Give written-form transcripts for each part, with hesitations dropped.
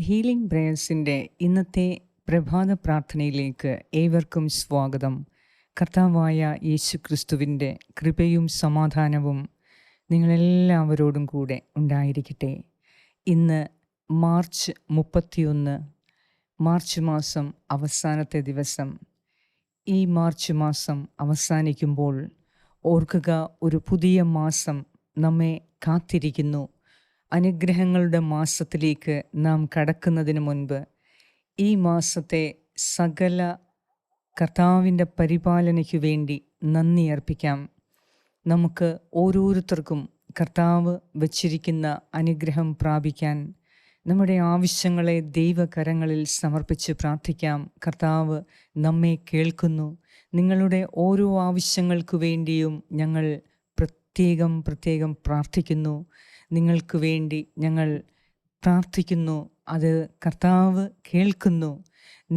Healing പ്രേയേഴ്സിൻ്റെ ഇന്നത്തെ പ്രഭാത പ്രാർത്ഥനയിലേക്ക് ഏവർക്കും സ്വാഗതം. കർത്താവായ യേശു ക്രിസ്തുവിൻ്റെ കൃപയും സമാധാനവും നിങ്ങളെല്ലാവരോടും കൂടെ ഉണ്ടായിരിക്കട്ടെ. ഇന്ന് മാർച്ച് 31, മാർച്ച് മാസം അവസാനത്തെ ദിവസം. ഈ മാർച്ച് മാസം അവസാനിക്കുമ്പോൾ ഓർക്കുക, ഒരു പുതിയ മാസം നമ്മെ കാത്തിരിക്കുന്നു. അനുഗ്രഹങ്ങളുടെ മാസത്തിലേക്ക് നാം കടക്കുന്നതിന് മുൻപ് ഈ മാസത്തെ സകല കർത്താവിൻ്റെ പരിപാലനയ്ക്കു വേണ്ടി നന്ദി അർപ്പിക്കാം. നമുക്ക് ഓരോരുത്തർക്കും കർത്താവ് വച്ചിരിക്കുന്ന അനുഗ്രഹം പ്രാപിക്കാൻ നമ്മുടെ ആവശ്യങ്ങളെ ദൈവകരങ്ങളിൽ സമർപ്പിച്ച് പ്രാർത്ഥിക്കാം. കർത്താവ് നമ്മെ കേൾക്കുന്നു. നിങ്ങളുടെ ഓരോ ആവശ്യങ്ങൾക്കു വേണ്ടിയും ഞങ്ങൾ പ്രത്യേകം പ്രാർത്ഥിക്കുന്നു. നിങ്ങൾക്ക് വേണ്ടി ഞങ്ങൾ പ്രാർത്ഥിക്കുന്നു. അത് കർത്താവ് കേൾക്കുന്നു.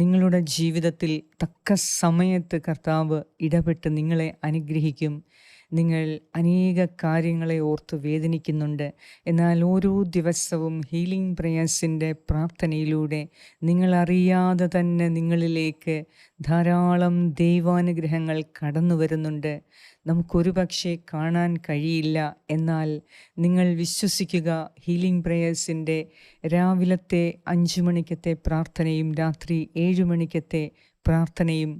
നിങ്ങളുടെ ജീവിതത്തിൽ തക്ക സമയത്ത് കർത്താവ് ഇടപെട്ട് നിങ്ങളെ അനുഗ്രഹിക്കും. നിങ്ങൾ അനേക കാര്യങ്ങളെ ഓർത്ത് വേദനിക്കുന്നുണ്ട്. എന്നാൽ ഓരോ ദിവസവും ഹീലിംഗ് പ്രേയേഴ്സിൻ്റെ പ്രാർത്ഥനയിലൂടെ നിങ്ങളറിയാതെ തന്നെ നിങ്ങളിലേക്ക് ധാരാളം ദൈവാനുഗ്രഹങ്ങൾ കടന്നു വരുന്നുണ്ട്. നമുക്കൊരു പക്ഷേ കാണാൻ കഴിയില്ല. എന്നാൽ നിങ്ങൾ വിശ്വസിക്കുക, ഹീലിംഗ് പ്രേയേഴ്സിൻ്റെ രാവിലത്തെ 5 മണിക്കത്തെ പ്രാർത്ഥനയും രാത്രി 7 മണിക്കത്തെ പ്രാർത്ഥനയും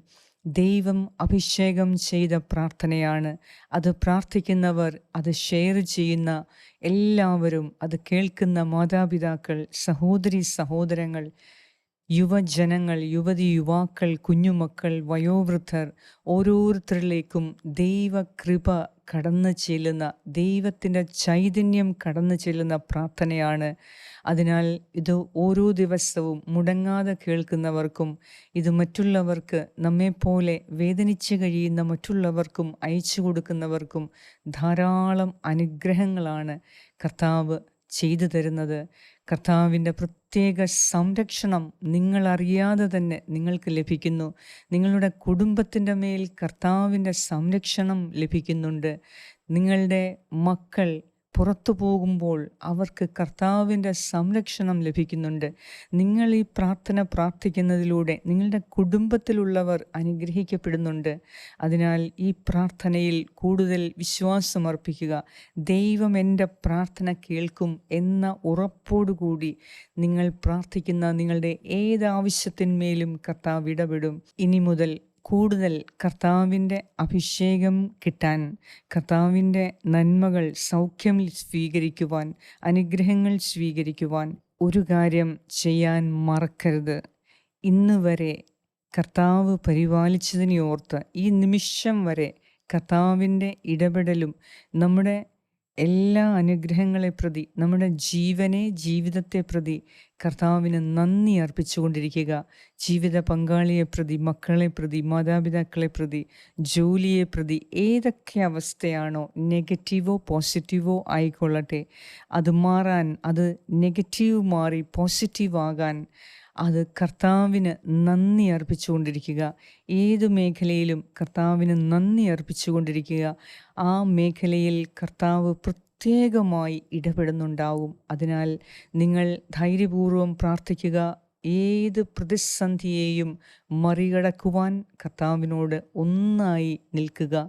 ദൈവം അഭിഷേകം ചെയ്ത പ്രാർത്ഥനയാണ്. അത് പ്രാർത്ഥിക്കുന്നവർ, അത് ഷെയർ ചെയ്യുന്ന എല്ലാവരും, അത് കേൾക്കുന്ന മാതാപിതാക്കൾ, സഹോദരി സഹോദരങ്ങൾ, യുവജനങ്ങൾ, യുവതി യുവാക്കൾ, കുഞ്ഞുമക്കൾ, വയോവൃദ്ധർ, ഓരോരുത്തരിലേക്കും ദൈവകൃപ കടന്നു ചെല്ലുന്ന, ദൈവത്തിൻ്റെ ചൈതന്യം കടന്നു ചെല്ലുന്ന പ്രാർത്ഥനയാണ്. അതിനാൽ ഇത് ഓരോ ദിവസവും മുടങ്ങാതെ കേൾക്കുന്നവർക്കും ഇത് മറ്റുള്ളവർക്ക്, നമ്മെപ്പോലെ വേദനിച്ച് കഴിയുന്ന മറ്റുള്ളവർക്കും അയച്ചു കൊടുക്കുന്നവർക്കും ധാരാളം അനുഗ്രഹങ്ങളാണ് കർത്താവ് ചെയ്തു തരുന്നത്. കർത്താവിൻ്റെ പ്രത്യേക സംരക്ഷണം നിങ്ങളറിയാതെ തന്നെ നിങ്ങൾക്ക് ലഭിക്കുന്നു. നിങ്ങളുടെ കുടുംബത്തിൻ്റെ മേൽ കർത്താവിൻ്റെ സംരക്ഷണം ലഭിക്കുന്നുണ്ട്. നിങ്ങളുടെ മക്കൾ പുറത്തു പോകുമ്പോൾ അവർക്ക് കർത്താവിൻ്റെ സംരക്ഷണം ലഭിക്കുന്നുണ്ട്. നിങ്ങൾ ഈ പ്രാർത്ഥന പ്രാർത്ഥിക്കുന്നതിലൂടെ നിങ്ങളുടെ കുടുംബത്തിലുള്ളവർ അനുഗ്രഹിക്കപ്പെടുന്നുണ്ട്. അതിനാൽ ഈ പ്രാർത്ഥനയിൽ കൂടുതൽ വിശ്വാസമർപ്പിക്കുക. ദൈവം എൻ്റെ പ്രാർത്ഥന കേൾക്കും എന്ന ഉറപ്പോടുകൂടി നിങ്ങൾ പ്രാർത്ഥിക്കുന്ന നിങ്ങളുടെ ഏതാവശ്യത്തിന്മേലും കർത്താവ് ഇടപെടും. ഇനി മുതൽ കൂടുതൽ കർത്താവിൻ്റെ അഭിഷേകം കിട്ടാൻ, കർത്താവിൻ്റെ നന്മകൾ, സൗഖ്യം സ്വീകരിക്കുവാൻ, അനുഗ്രഹങ്ങൾ സ്വീകരിക്കുവാൻ ഒരു കാര്യം ചെയ്യാൻ മറക്കരുത്. ഇന്ന് വരെ കർത്താവ് പരിപാലിച്ചതിനെ ഓർത്ത് ഈ നിമിഷം വരെ കർത്താവിൻ്റെ ഇടപെടലും നമ്മുടെ എല്ലാ അനുഗ്രഹങ്ങളെ പ്രതി, നമ്മുടെ ജീവിതത്തെ പ്രതി കർത്താവിന് നന്ദി അർപ്പിച്ചുകൊണ്ടിരിക്കുക. ജീവിത പങ്കാളിയെ പ്രതി, മക്കളെ പ്രതി, മാതാപിതാക്കളെ പ്രതി, ജോലിയെ പ്രതി, ഏതൊക്കെ അവസ്ഥയാണോ, നെഗറ്റീവോ പോസിറ്റീവോ ആയിക്കൊള്ളട്ടെ, അത് മാറാൻ, അത് നെഗറ്റീവ് മാറി പോസിറ്റീവ് ആകാൻ അത് കർത്താവിന് നന്ദി അർപ്പിച്ചുകൊണ്ടിരിക്കുക. ഏതു മേഖലയിലും കർത്താവിന് നന്ദി അർപ്പിച്ചുകൊണ്ടിരിക്കുക. ആ മേഖലയിൽ കർത്താവ് പ്രത്യേകമായി ഇടപെടുന്നുണ്ടാവും. അതിനാൽ നിങ്ങൾ ധൈര്യപൂർവ്വം പ്രാർത്ഥിക്കുക. ഏത് പ്രതിസന്ധിയെയും മറികടക്കുവാൻ കർത്താവിനോട് ഒന്നായി നിൽക്കുക.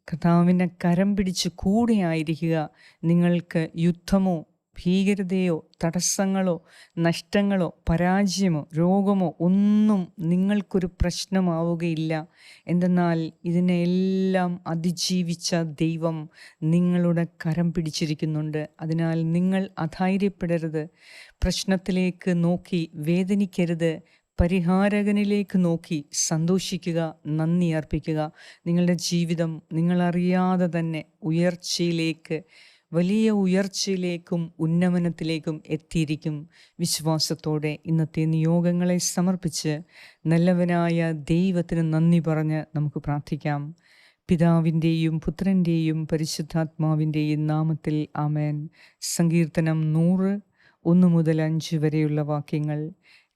കർത്താവിൻ്റെ കരം പിടിച്ച് കൂടെ ആയിരിക്കുക. നിങ്ങൾക്ക് യുദ്ധമോ ഭീകരതയോ തടസ്സങ്ങളോ നഷ്ടങ്ങളോ പരാജയമോ രോഗമോ ഒന്നും നിങ്ങൾക്കൊരു പ്രശ്നമാവുകയില്ല. എന്തെന്നാൽ ഇതിനെല്ലാം അതിജീവിച്ച ദൈവം നിങ്ങളുടെ കരം പിടിച്ചിരിക്കുന്നുണ്ട്. അതിനാൽ നിങ്ങൾ അധൈര്യപ്പെടരുത്. പ്രശ്നത്തിലേക്ക് നോക്കി വേദനിക്കരുത്. പരിഹാരകനിലേക്ക് നോക്കി സന്തോഷിക്കുക, നന്ദി അർപ്പിക്കുക. നിങ്ങളുടെ ജീവിതം നിങ്ങളറിയാതെ തന്നെ ഉയർച്ചയിലേക്ക്, വലിയ ഉയർച്ചയിലേക്കും ഉന്നമനത്തിലേക്കും എത്തിയിരിക്കും. വിശ്വാസത്തോടെ ഇന്നത്തെ നിയോഗങ്ങളെ സമർപ്പിച്ച് നല്ലവനായ ദൈവത്തിന് നന്ദി പറഞ്ഞ് നമുക്ക് പ്രാർത്ഥിക്കാം. പിതാവിൻ്റെയും പുത്രൻ്റെയും പരിശുദ്ധാത്മാവിൻ്റെയും നാമത്തിൽ ആമേൻ. സങ്കീർത്തനം 100, 1 മുതൽ 5 വരെയുള്ള വാക്യങ്ങൾ.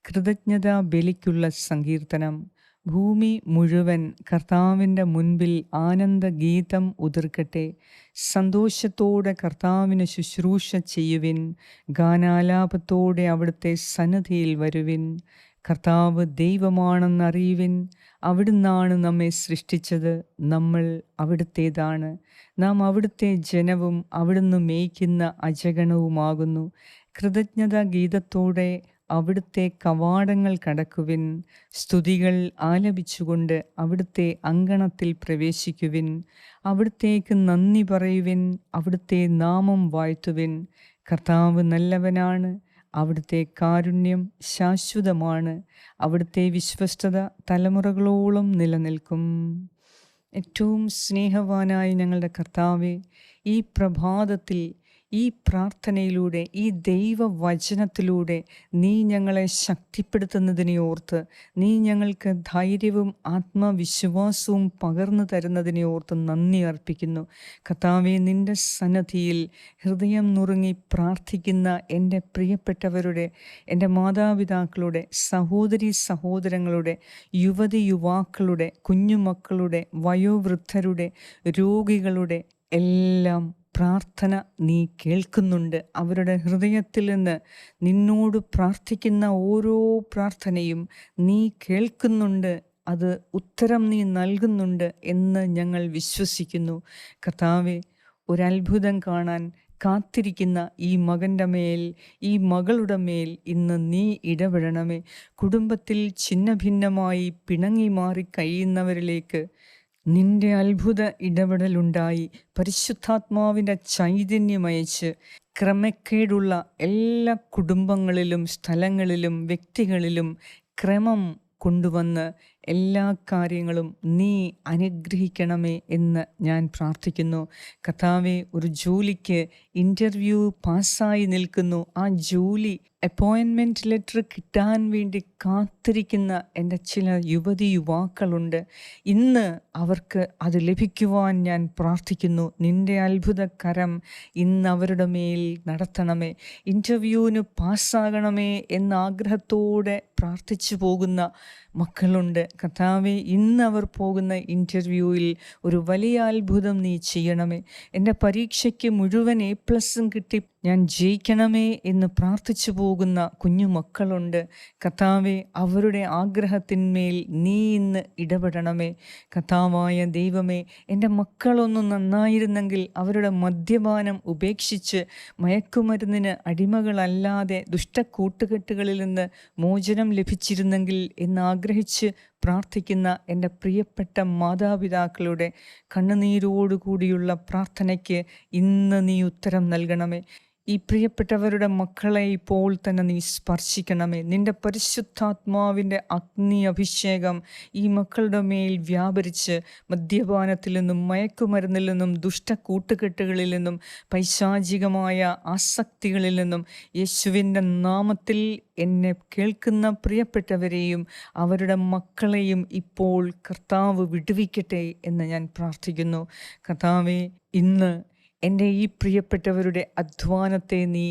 കൃതജ്ഞതാ ബലിക്കുള്ള സങ്കീർത്തനം. ഭൂമി മുഴുവൻ കർത്താവിൻ്റെ മുൻപിൽ ആനന്ദഗീതം ഉതിർക്കട്ടെ. സന്തോഷത്തോടെ കർത്താവിന് ശുശ്രൂഷ ചെയ്യുവിൻ. ഗാനാലാപത്തോടെ അവിടുത്തെ സന്നിധിയിൽ വരുവിൻ. കർത്താവ് ദൈവമാണെന്നറിയുവിൻ. അവിടുന്നാണ് നമ്മെ സൃഷ്ടിച്ചത്, നമ്മൾ അവിടുത്തേതാണ്. നാം അവിടുത്തെ ജനവും അവിടുന്ന് മേയ്ക്കുന്ന അജഗണവുമാകുന്നു. കൃതജ്ഞതാ ഗീതത്തോടെ അവിടുത്തെ കവാടങ്ങൾ കടക്കുവിൻ. സ്തുതികൾ ആലപിച്ചുകൊണ്ട് അവിടുത്തെ അങ്കണത്തിൽ പ്രവേശിക്കുവിൻ. അവിടുത്തേക്ക് നന്ദി പറയുവിൻ. അവിടുത്തെ നാമം വാഴ്ത്തുവിൻ. കർത്താവ് നല്ലവനാണ്. അവിടുത്തെ കാരുണ്യം ശാശ്വതമാണ്. അവിടുത്തെ വിശ്വസ്തത തലമുറകളോളം നിലനിൽക്കും. ഏറ്റവും സ്നേഹവാനായ ഞങ്ങളുടെ കർത്താവേ, ഈ പ്രഭാതത്തിൽ ഈ പ്രാർത്ഥനയിലൂടെ, ഈ ദൈവവചനത്തിലൂടെ നീ ഞങ്ങളെ ശക്തിപ്പെടുത്തുന്നതിനെ ഓർത്ത്, നീ ഞങ്ങൾക്ക് ധൈര്യവും ആത്മവിശ്വാസവും പകർന്നു തരുന്നതിനെ ഓർത്ത് നന്ദി അർപ്പിക്കുന്നു. കർത്താവേ, നിൻ്റെ സന്നിധിയിൽ ഹൃദയം നുറുങ്ങി പ്രാർത്ഥിക്കുന്ന എൻ്റെ പ്രിയപ്പെട്ടവരുടെ, എൻ്റെ മാതാപിതാക്കളുടെ, സഹോദരി സഹോദരങ്ങളുടെ, യുവതി യുവാക്കളുടെ, കുഞ്ഞുമക്കളുടെ, വയോവൃദ്ധരുടെ, രോഗികളുടെ എല്ലാം പ്രാർത്ഥന നീ കേൾക്കുന്നുണ്ട്. അവരുടെ ഹൃദയത്തിൽ നിന്ന് നിന്നോട് പ്രാർത്ഥിക്കുന്ന ഓരോ പ്രാർത്ഥനയും നീ കേൾക്കുന്നുണ്ട്. അത് ഉത്തരം നീ നൽകുന്നുണ്ട് എന്ന് ഞങ്ങൾ വിശ്വസിക്കുന്നു. കർത്താവേ, ഒരത്ഭുതം കാണാൻ കാത്തിരിക്കുന്ന ഈ മകൻ്റെ മേൽ, ഈ മകളുടെ മേൽ ഇന്ന് നീ ഇടപെടണമേ. കുടുംബത്തിൽ ഛിന്നഭിന്നമായി പിണങ്ങി മാറി കഴിയുന്നവരിലേക്ക് നിന്റെ അത്ഭുത ഇടപെടലുണ്ടായി പരിശുദ്ധാത്മാവിൻ്റെ ചൈതന്യമയച്ച് ക്രമക്കേടുള്ള എല്ലാ കുടുംബങ്ങളിലും സ്ഥലങ്ങളിലും വ്യക്തികളിലും ക്രമം കൊണ്ടുവന്ന് എല്ലാ കാര്യങ്ങളും നീ അനുഗ്രഹിക്കണമേ എന്ന് ഞാൻ പ്രാർത്ഥിക്കുന്നു. കർത്താവേ, ഒരു ജോലിക്ക് ഇൻ്റർവ്യൂ പാസ്സായി നിൽക്കുന്നു. ആ ജോലി അപ്പോയിൻമെൻറ്റ് ലെറ്റർ കിട്ടാൻ വേണ്ടി കാത്തിരിക്കുന്ന എൻ്റെ ചില യുവതി യുവാക്കളുണ്ട്. ഇന്ന് അവർക്ക് അത് ലഭിക്കുവാൻ ഞാൻ പ്രാർത്ഥിക്കുന്നു. നിൻ്റെ അത്ഭുത കരം ഇന്ന് അവരുടെ മേൽ നടത്തണമേ. ഇൻ്റർവ്യൂവിന് പാസ്സാകണമേ എന്ന ആഗ്രഹത്തോടെ പ്രാർത്ഥിച്ചു പോകുന്ന മക്കളുണ്ട്. കർത്താവേ, ഇന്ന് അവർ പോകുന്ന ഇൻ്റർവ്യൂവിൽ ഒരു വലിയ അത്ഭുതം നീ ചെയ്യണമേ. എൻ്റെ പരീക്ഷയ്ക്ക് മുഴുവൻ A+ കിട്ടി ഞാൻ ജയിക്കണമേ എന്ന് പ്രാർത്ഥിച്ചു പോകുന്ന കുഞ്ഞു മക്കളുണ്ട്. കർത്താവേ, അവരുടെ ആഗ്രഹത്തിന്മേൽ നീ ഇന്ന് ഇടപെടണമേ. കർത്താവായ ദൈവമേ, എൻ്റെ മക്കളൊന്നും നന്നായിരുന്നെങ്കിൽ, അവരുടെ മദ്യപാനം ഉപേക്ഷിച്ച് മയക്കുമരുന്നിന് അടിമകളല്ലാതെ ദുഷ്ടക്കൂട്ടുകെട്ടുകളിൽ നിന്ന് മോചനം ലഭിച്ചിരുന്നെങ്കിൽ എന്ന് ആഗ്രഹിച്ച് പ്രാർത്ഥിക്കുന്ന എൻ്റെ പ്രിയപ്പെട്ട മാതാപിതാക്കളുടെ കണ്ണുനീരോടുകൂടിയുള്ള പ്രാർത്ഥനയ്ക്ക് ഇന്ന് നീ ഉത്തരം നൽകണമേ. ഈ പ്രിയപ്പെട്ടവരുടെ മക്കളെ ഇപ്പോൾ തന്നെ നീ സ്പർശിക്കണമേ. നിൻ്റെ പരിശുദ്ധാത്മാവിൻ്റെ അഗ്നി അഭിഷേകം ഈ മക്കളുടെ മേൽ വ്യാപരിച്ച് മദ്യപാനത്തിൽ നിന്നും മയക്കുമരുന്നിൽ നിന്നും ദുഷ്ടക്കൂട്ടുകെട്ടുകളിൽ നിന്നും പൈശാചികമായ ആസക്തികളിൽ നിന്നും യേശുവിൻ്റെ നാമത്തിൽ എന്നെ കേൾക്കുന്ന പ്രിയപ്പെട്ടവരെയും അവരുടെ മക്കളെയും ഇപ്പോൾ കർത്താവ് വിടുവിക്കട്ടെ എന്ന് ഞാൻ പ്രാർത്ഥിക്കുന്നു. കർത്താവേ, ഇന്ന് എൻ്റെ ഈ പ്രിയപ്പെട്ടവരുടെ അധ്വാനത്തെ നീ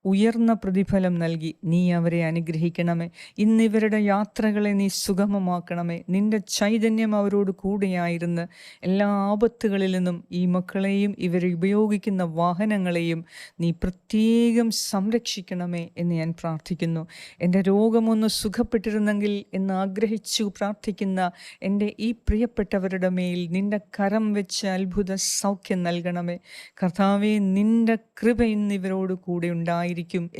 ഉയർന്ന പ്രതിഫലം നൽകി നീ അവരെ അനുഗ്രഹിക്കണമേ. ഇന്നിവരുടെ യാത്രകളെ നീ സുഗമമാക്കണമേ. നിൻ്റെ ചൈതന്യം അവരോട് കൂടെയായിരുന്ന് എല്ലാ ആപത്തുകളിൽ നിന്നും ഈ മക്കളെയും ഇവരെ ഉപയോഗിക്കുന്ന വാഹനങ്ങളെയും നീ പ്രത്യേകം സംരക്ഷിക്കണമേ എന്ന് ഞാൻ പ്രാർത്ഥിക്കുന്നു. എൻ്റെ രോഗമൊന്ന് സുഖപ്പെട്ടിരുന്നെങ്കിൽ എന്ന് ആഗ്രഹിച്ചു പ്രാർത്ഥിക്കുന്ന എൻ്റെ ഈ പ്രിയപ്പെട്ടവരുടെ മേൽ നിൻ്റെ കരം വെച്ച് അത്ഭുത സൗഖ്യം നൽകണമേ. കർത്താവേ, നിൻ്റെ കൃപ ഇന്നിവരോട് കൂടെ ഉണ്ടായിരിക്കും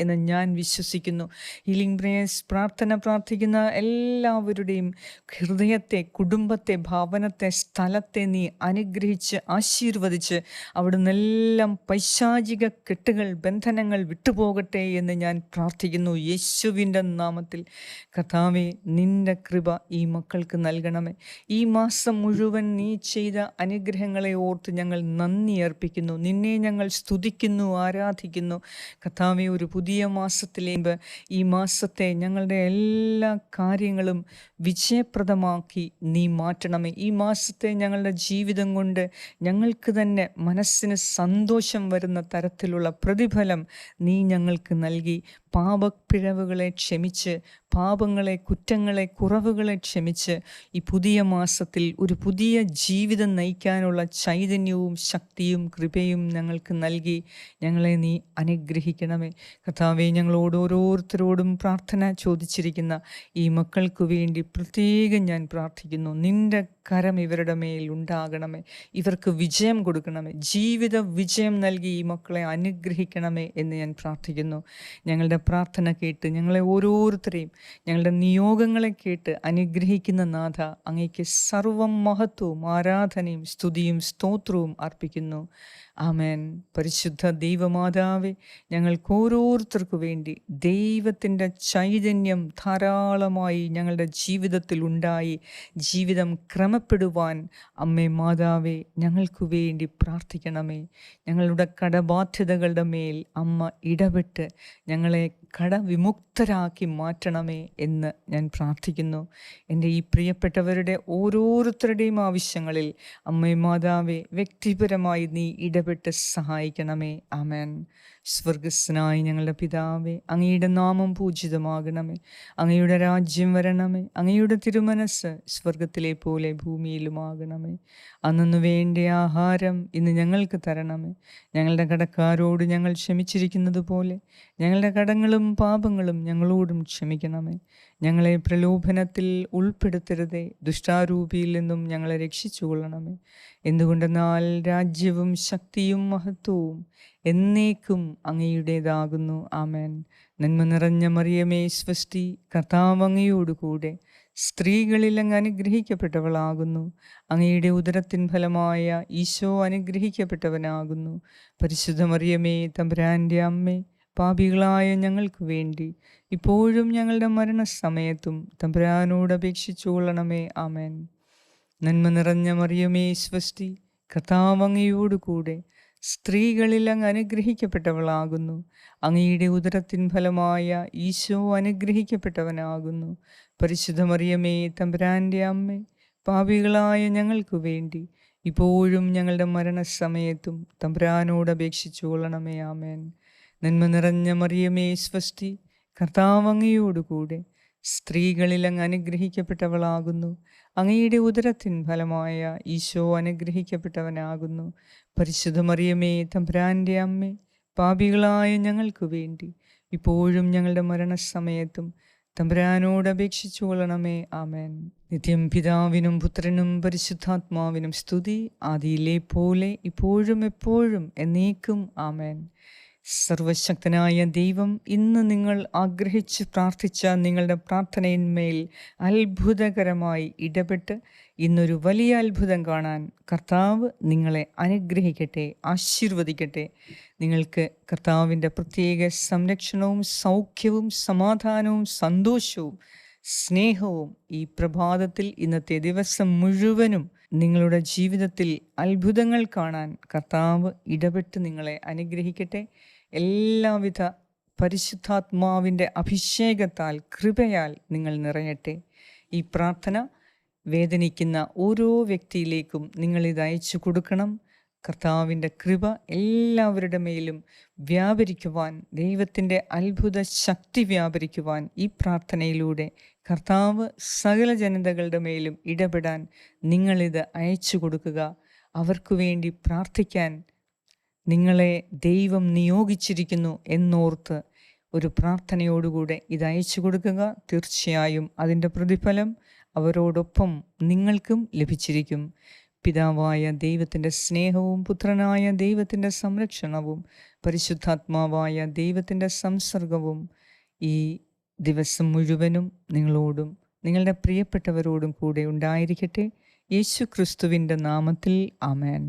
എന്ന് ഞാൻ വിശ്വസിക്കുന്നു. ഹീലിംഗ് പ്രേയേഴ്സ് പ്രാർത്ഥന പ്രാർത്ഥിക്കുന്ന എല്ലാവരുടെയും ഹൃദയത്തെ, കുടുംബത്തെ, ഭവനത്തെ, സ്ഥലത്തെ നീ അനുഗ്രഹിച്ച് ആശീർവദിച്ച് അവിടുന്ന് എല്ലാം പൈശാചിക കെട്ടുകൾ, ബന്ധനങ്ങൾ വിട്ടുപോകട്ടെ എന്ന് ഞാൻ പ്രാർത്ഥിക്കുന്നു യേശുവിൻ്റെ നാമത്തിൽ. കർത്താവേ, നിൻ്റെ കൃപ ഈ മക്കൾക്ക് നൽകണമേ. ഈ മാസം മുഴുവൻ നീ ചെയ്ത അനുഗ്രഹങ്ങളെ ഓർത്ത് ഞങ്ങൾ നന്ദി അർപ്പിക്കുന്നു. നിന്നെ ഞങ്ങൾ സ്തുതിക്കുന്നു, ആരാധിക്കുന്നു. കർത്താവേ, ഒരു പുതിയ മാസത്തിലേക്ക് ഈ മാസത്തെ ഞങ്ങളുടെ എല്ലാ കാര്യങ്ങളും വിജയപ്രദമാക്കി നീ മാറ്റണമേ. ഈ മാസത്തെ ഞങ്ങളുടെ ജീവിതം കൊണ്ട് ഞങ്ങൾക്ക് തന്നെ മനസ്സിന് സന്തോഷം വരുന്ന തരത്തിലുള്ള പ്രതിഫലം നീ ഞങ്ങൾക്ക് നൽകി പാപപ്പിഴവുകളെ ക്ഷമിച്ച്, പാപങ്ങളെ, കുറ്റങ്ങളെ, കുറവുകളെ ക്ഷമിച്ച് ഈ പുതിയ മാസത്തിൽ ഒരു പുതിയ ജീവിതം നയിക്കാനുള്ള ചൈതന്യവും ശക്തിയും കൃപയും ഞങ്ങൾക്ക് നൽകി ഞങ്ങളെ നീ അനുഗ്രഹിക്കണമേ. കർത്താവേ, ഞങ്ങളോട് ഓരോരുത്തരോടും പ്രാർത്ഥന ചോദിച്ചിരിക്കുന്ന ഈ മക്കൾക്ക് വേണ്ടി പ്രത്യേകം ഞാൻ പ്രാർത്ഥിക്കുന്നു. നിൻ്റെ കരം ഇവരുടെ മേൽ ഉണ്ടാകണമേ, ഇവർക്ക് വിജയം കൊടുക്കണമേ, ജീവിത വിജയം നൽകി ഈ മക്കളെ അനുഗ്രഹിക്കണമേ എന്ന് ഞാൻ പ്രാർത്ഥിക്കുന്നു. ഞങ്ങളുടെ പ്രാർത്ഥന കേട്ട് ഞങ്ങളെ ഓരോരുത്തരെയും, ഞങ്ങളുടെ നിയോഗങ്ങളെ കേട്ട് അനുഗ്രഹിക്കുന്ന നാഥ, അങ്ങേക്ക് സർവ്വം മഹത്വവും ആരാധനയും സ്തുതിയും സ്തോത്രവും അർപ്പിക്കുന്നു. ആമേൻ. പരിശുദ്ധ ദൈവമാതാവേ, ഞങ്ങൾക്ക് ഓരോരുത്തർക്കു വേണ്ടി ദൈവത്തിൻ്റെ ചൈതന്യം ധാരാളമായി ഞങ്ങളുടെ ജീവിതത്തിൽ ഉണ്ടായി ജീവിതം ക്രമപ്പെടുവാൻ അമ്മേ മാതാവേ ഞങ്ങൾക്ക് വേണ്ടി പ്രാർത്ഥിക്കണമേ. ഞങ്ങളുടെ കടബാധ്യതകളുടെ മേൽ അമ്മ ഇടപെട്ട് ഞങ്ങളെ കടവിമുക്തരാക്കി മാറ്റണമേ എന്ന് ഞാൻ പ്രാർത്ഥിക്കുന്നു. എൻ്റെ ഈ പ്രിയപ്പെട്ടവരുടെ ഓരോരുത്തരുടെയും ആവശ്യങ്ങളിൽ അമ്മേ മാതാവേ വ്യക്തിപരമായി നീ ഇടപെട്ട് സഹായിക്കണമേ. ആമേൻ. സ്വർഗസ്നായ ഞങ്ങളുടെ പിതാവേ, അങ്ങയുടെ നാമം പൂജിതമാകണമേ, അങ്ങയുടെ രാജ്യം വരണമേ, അങ്ങയുടെ തിരുമനസ് സ്വർഗത്തിലെ പോലെ ഭൂമിയിലുമാകണമേ. അന്നു വേണ്ട ആഹാരം ഇന്ന് ഞങ്ങൾക്ക് തരണമേ. ഞങ്ങളുടെ കടക്കാരോട് ഞങ്ങൾ ക്ഷമിച്ചിരിക്കുന്നത് പോലെ ഞങ്ങളുടെ കടങ്ങളും പാപങ്ങളും ഞങ്ങളോടും ക്ഷമിക്കണമേ. ഞങ്ങളെ പ്രലോഭനത്തിൽ ഉൾപ്പെടുത്തരുതേ, ദുഷ്ടാരൂപിയിൽ നിന്നും ഞങ്ങളെ രക്ഷിച്ചുകൊള്ളണമേ. എന്തുകൊണ്ടെന്നാൽ രാജ്യവും ശക്തിയും മഹത്വവും എന്നേക്കും അങ്ങയുടേതാകുന്നു. ആമേൻ. നന്മ നിറഞ്ഞ മറിയമേ സ്വസ്തി, കർത്താവ് അങ്ങയോടുകൂടെ സ്ത്രീകളിൽ അങ്ങ് അനുഗ്രഹിക്കപ്പെട്ടവളാകുന്നു. അങ്ങയുടെ ഉദരത്തിൻ ഫലമായ ഈശോ അനുഗ്രഹിക്കപ്പെട്ടവനാകുന്നു. പരിശുദ്ധ മറിയമേ തമ്പുരാൻ്റെ അമ്മേ, പാപികളായ ഞങ്ങൾക്ക് വേണ്ടി ഇപ്പോഴും ഞങ്ങളുടെ മരണസമയത്തും തമ്പുരാനോട് അപേക്ഷിച്ചുകൊള്ളണമേ. ആമേൻ. നന്മ നിറഞ്ഞ മറിയമേ സ്വസ്തി, കർത്താവ് അങ്ങയോടുകൂടെ സ്ത്രീകളിൽ അങ്ങ് അനുഗ്രഹിക്കപ്പെട്ടവളാകുന്നു. അങ്ങയുടെ ഉദരത്തിൻ ഫലമായ ഈശോ അനുഗ്രഹിക്കപ്പെട്ടവനാകുന്നു. പരിശുദ്ധ മറിയമേ തമ്പുരാൻ്റെ അമ്മേ, പാപികളായ ഞങ്ങൾക്ക് വേണ്ടി ഇപ്പോഴും ഞങ്ങളുടെ മരണസമയത്തും തമ്പുരാനോട് അപേക്ഷിച്ചുകൊള്ളണമേ. ആമേൻ. നന്മ നിറഞ്ഞ മറിയമേ സ്വസ്തി, കർത്താവ് അങ്ങയോടുകൂടെ സ്ത്രീകളിൽ അങ്ങ് അനുഗ്രഹിക്കപ്പെട്ടവളാകുന്നു. അങ്ങയുടെ ഉദരത്തിൻ ഫലമായ ഈശോ അനുഗ്രഹിക്കപ്പെട്ടവനാകുന്നു. പരിശുദ്ധ മറിയമേ തമ്പുരാൻ്റെ അമ്മേ, പാപികളായ ഞങ്ങൾക്ക് വേണ്ടി ഇപ്പോഴും ഞങ്ങളുടെ മരണസമയത്തും തമ്പുരാനോട് അപേക്ഷിച്ചു കൊള്ളണമേ. ആമേൻ. നിത്യം പിതാവിനും പുത്രനും പരിശുദ്ധാത്മാവിനും സ്തുതി, ആദിയിലെ പോലെ ഇപ്പോഴും എപ്പോഴും എന്നേക്കും. ആമേൻ. സർവശക്തനായ ദൈവം ഇന്ന് നിങ്ങൾ ആഗ്രഹിച്ച് പ്രാർത്ഥിച്ച നിങ്ങളുടെ പ്രാർത്ഥനയിന്മേൽ അത്ഭുതകരമായി ഇടപെട്ട് ഇന്നൊരു വലിയ അത്ഭുതം കാണാൻ കർത്താവ് നിങ്ങളെ അനുഗ്രഹിക്കട്ടെ, ആശീർവദിക്കട്ടെ. നിങ്ങൾക്ക് കർത്താവിൻ്റെ പ്രത്യേക സംരക്ഷണവും സൗഖ്യവും സമാധാനവും സന്തോഷവും സ്നേഹവും ഈ പ്രഭാതത്തിൽ ഇന്നത്തെ ദിവസം മുഴുവനും നിങ്ങളുടെ ജീവിതത്തിൽ അത്ഭുതങ്ങൾ കാണാൻ കർത്താവ് ഇടപെട്ട് നിങ്ങളെ അനുഗ്രഹിക്കട്ടെ. എല്ലാവിധ പരിശുദ്ധാത്മാവിൻ്റെ അഭിഷേകത്താൽ കൃപയാൽ നിങ്ങൾ നിറയട്ടെ. ഈ പ്രാർത്ഥന വേദനിക്കുന്ന ഓരോ വ്യക്തിയിലേക്കും നിങ്ങളിത് അയച്ചു കൊടുക്കണം. കർത്താവിൻ്റെ കൃപ എല്ലാവരുടെ മേലും വ്യാപരിക്കുവാൻ, ദൈവത്തിൻ്റെ അത്ഭുത ശക്തി വ്യാപരിക്കുവാൻ ഈ പ്രാർത്ഥനയിലൂടെ കർത്താവ് സകല ജനതകളുടെ മേലും ഇടപെടാൻ നിങ്ങളിത് അയച്ചു കൊടുക്കുക. അവർക്കു വേണ്ടി പ്രാർത്ഥിക്കാൻ നിങ്ങളെ ദൈവം നിയോഗിച്ചിരിക്കുന്നു എന്നോർത്ത് ഒരു പ്രാർത്ഥനയോടുകൂടെ ഇത് അയച്ചു കൊടുക്കുക. തീർച്ചയായും അതിൻ്റെ പ്രതിഫലം അവരോടൊപ്പം നിങ്ങൾക്കും ലഭിച്ചിരിക്കും. പിതാവായ ദൈവത്തിൻ്റെ സ്നേഹവും പുത്രനായ ദൈവത്തിൻ്റെ സംരക്ഷണവും പരിശുദ്ധാത്മാവായ ദൈവത്തിൻ്റെ സംസർഗവും ഈ ദിവസം മുഴുവനും നിങ്ങളോടും നിങ്ങളുടെ പ്രിയപ്പെട്ടവരോടും കൂടെ ഉണ്ടായിരിക്കട്ടെ. യേശു ക്രിസ്തുവിൻ്റെ നാമത്തിൽ ആമേൻ.